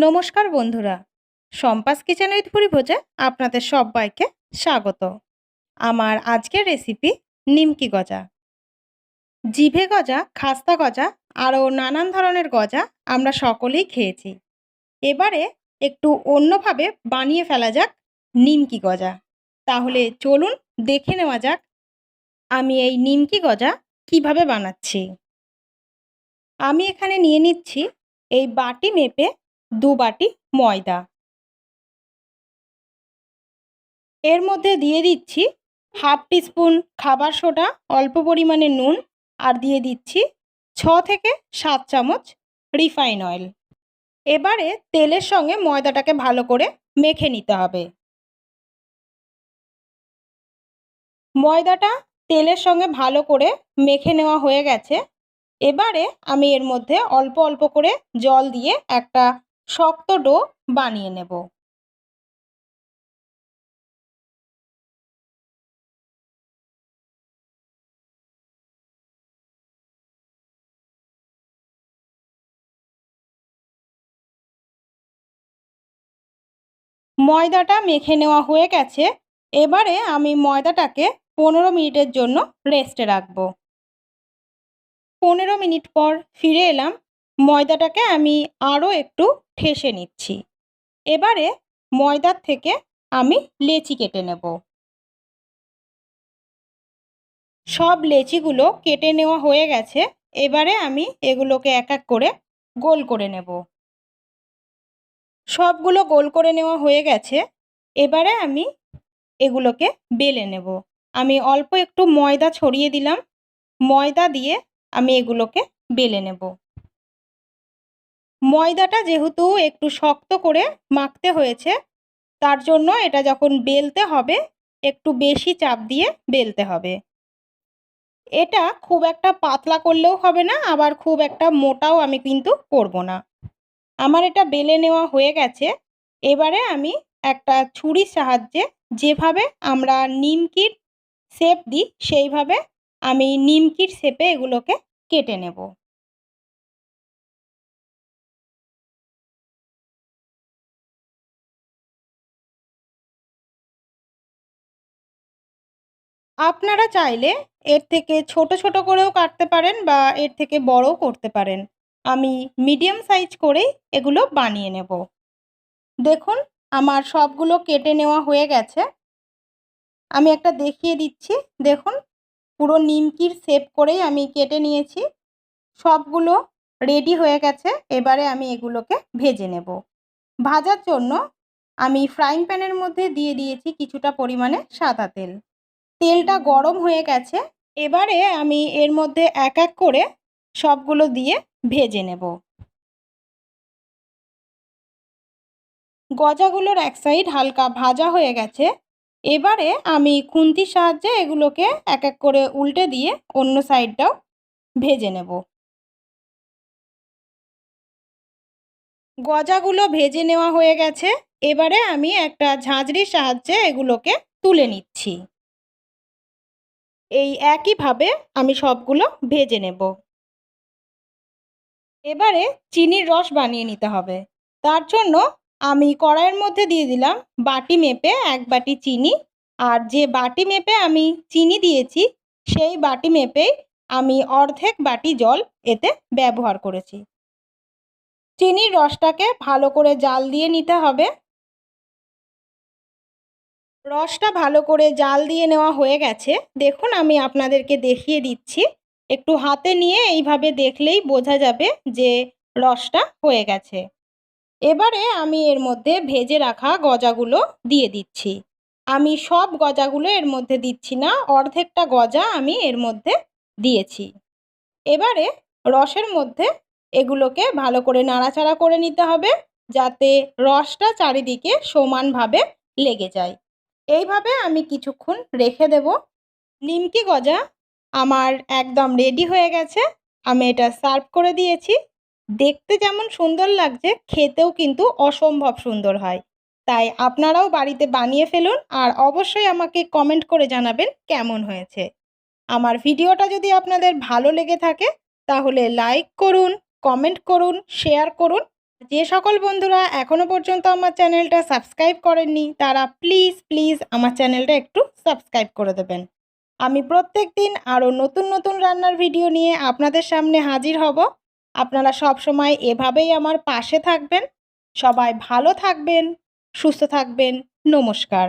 নমস্কার বন্ধুরা, Shampa's kitchen with ভুরিভোজে আপনাদের সবাইকে স্বাগত। আমার আজকের রেসিপি নিমকি গজা। জিভে গজা, খাস্তা গজা আরও নানান ধরনের গজা আমরা সকলেই খেয়েছি। এবারে একটু অন্যভাবে বানিয়ে ফেলা যাক নিমকি গজা। তাহলে চলুন দেখে নেওয়া যাক আমি এই নিমকি গজা কিভাবে বানাচ্ছি। আমি এখানে নিয়ে নিচ্ছি এই বাটি মেপে 2 বাটি ময়দা। এর মধ্যে দিয়ে দিচ্ছি হাফ টিস্পুন খাবার সোডা, অল্প পরিমাণে নুন আর দিয়ে দিচ্ছি 6 থেকে 7 চামচ রিফাইন অয়েল। এবারে তেলের সঙ্গে ময়দাটাকে ভালো করে মেখে নিতে হবে। ময়দাটা তেলের সঙ্গে ভালো করে মেখে নেওয়া হয়ে গেছে। এবারে আমি এর মধ্যে অল্প অল্প করে জল দিয়ে একটা শক্ত ডো বানিয়ে নেব। ময়দাটা মেখে নেওয়া হয়ে গেছে। এবারে আমি ময়দাটাকে 15 মিনিটের জন্য রেস্টে রাখবো। 15 মিনিট পর ফিরে এলাম। ময়দাটাকে আমি আরও একটু ঠেসে নিচ্ছি। এবারে ময়দার থেকে আমি লেচি কেটে নেব। সব লেচিগুলো কেটে নেওয়া হয়ে গেছে। এবারে আমি এগুলোকে এক এক করে গোল করে নেব। সবগুলো গোল করে নেওয়া হয়ে গেছে। এবারে আমি এগুলোকে বেলে নেব। আমি অল্প একটু ময়দা ছড়িয়ে দিলাম। ময়দা দিয়ে আমি এগুলোকে বেলে নেব। ময়দাটা যেহেতু একটু শক্ত করে মাখতে হয়েছে, তার জন্য এটা যখন বেলতে হবে একটু বেশি চাপ দিয়ে বেলতে হবে। এটা খুব একটা পাতলা করলেও হবে না, আবার খুব একটা মোটাও আমি কিন্তু করব না। আমার এটা বেলে নেওয়া হয়ে গেছে। এবারে আমি একটা ছুরির সাহায্যে যেভাবে আমরা নিমকির শেপ দিই সেইভাবে আমি নিমকির শেপে এগুলোকে কেটে নেব। আপনারা চাইলে এর থেকে ছোট ছোট করেও কাটতে পারেন বা এর থেকে বড়ও করতে পারেন। আমি মিডিয়াম সাইজ করেই এগুলো বানিয়ে নেব। দেখুন আমার সবগুলো কেটে নেওয়া হয়ে গেছে। আমি একটা দেখিয়ে দিচ্ছি। দেখুন পুরো নিমকির শেপ করেই আমি কেটে নিয়েছি। সবগুলো রেডি হয়ে গেছে। এবারে আমি এগুলোকে ভেজে নেব। ভাজার জন্য আমি ফ্রাইং প্যানের মধ্যে দিয়ে দিয়েছি কিছুটা পরিমাণে সাদা তেল। তেলটা গরম হয়ে গেছে। এবারে আমি এর মধ্যে এক এক করে সবগুলো দিয়ে ভেজে নেব। গজাগুলোর এক সাইড হালকা ভাজা হয়ে গেছে। এবারে আমি খুন্তির সাহায্যে এগুলোকে এক এক করে উল্টে দিয়ে অন্য সাইডটাও ভেজে নেব। গজাগুলো ভেজে নেওয়া হয়ে গেছে। এবারে আমি একটা ঝাঁঝরির সাহায্যে এগুলোকে তুলে নিচ্ছি। এই একইভাবে আমি সবগুলো ভেজে নেব। এবারে চিনির রস বানিয়ে নিতে হবে। তার জন্য আমি কড়াইয়ের মধ্যে দিয়ে দিলাম বাটি মেপে 1 বাটি চিনি। আর যে বাটি মেপে আমি চিনি দিয়েছি সেই বাটি মেপেই আমি অর্ধেক বাটি জল এতে ব্যবহার করেছি। চিনির রসটাকে ভালো করে জাল দিয়ে নিতে হবে। রসটা ভালো করে জাল দিয়ে নেওয়া হয়ে গেছে। দেখুন আমি আপনাদেরকে দেখিয়ে দিচ্ছি। একটু হাতে নিয়ে এইভাবে দেখলেই বোঝা যাবে যে রসটা হয়ে গেছে। এবারে আমি এর মধ্যে ভেজে রাখা গজাগুলো দিয়ে দিচ্ছি। আমি সব গজাগুলো এর মধ্যে দিচ্ছি না, অর্ধেকটা গজা আমি এর মধ্যে দিয়েছি। এবারে রসের মধ্যে এগুলোকে ভালো করে নাড়াচাড়া করে নিতে হবে যাতে রসটা চারিদিকে সমানভাবে লেগে যায়। এইভাবে আমি কিছুক্ষণ রেখে দেব। নিমকি গজা আমার একদম রেডি হয়ে গেছে। আমি এটা সার্ভ করে দিয়েছি। দেখতে যেমন সুন্দর লাগছে, খেতেও কিন্তু অসম্ভব সুন্দর হয়। তাই আপনারাও বাড়িতে বানিয়ে ফেলুন আর অবশ্যই আমাকে কমেন্ট করে জানাবেন কেমন হয়েছে। আমার ভিডিওটা যদি আপনাদের ভালো লেগে থাকে তাহলে লাইক করুন, কমেন্ট করুন, শেয়ার করুন যে সকল বন্ধুরা এখনো পর্যন্ত আমার চ্যানেলটা সাবস্ক্রাইব করেননি তারা প্লিজ প্লিজ আমার চ্যানেলটা একটু সাবস্ক্রাইব করে দেবেন। আমি প্রত্যেকদিন আরও নতুন নতুন রান্নার ভিডিও নিয়ে আপনাদের সামনে হাজির হব। আপনারা সব সময় এভাবেই আমার পাশে থাকবেন। সবাই ভালো থাকবেন, সুস্থ থাকবেন। নমস্কার।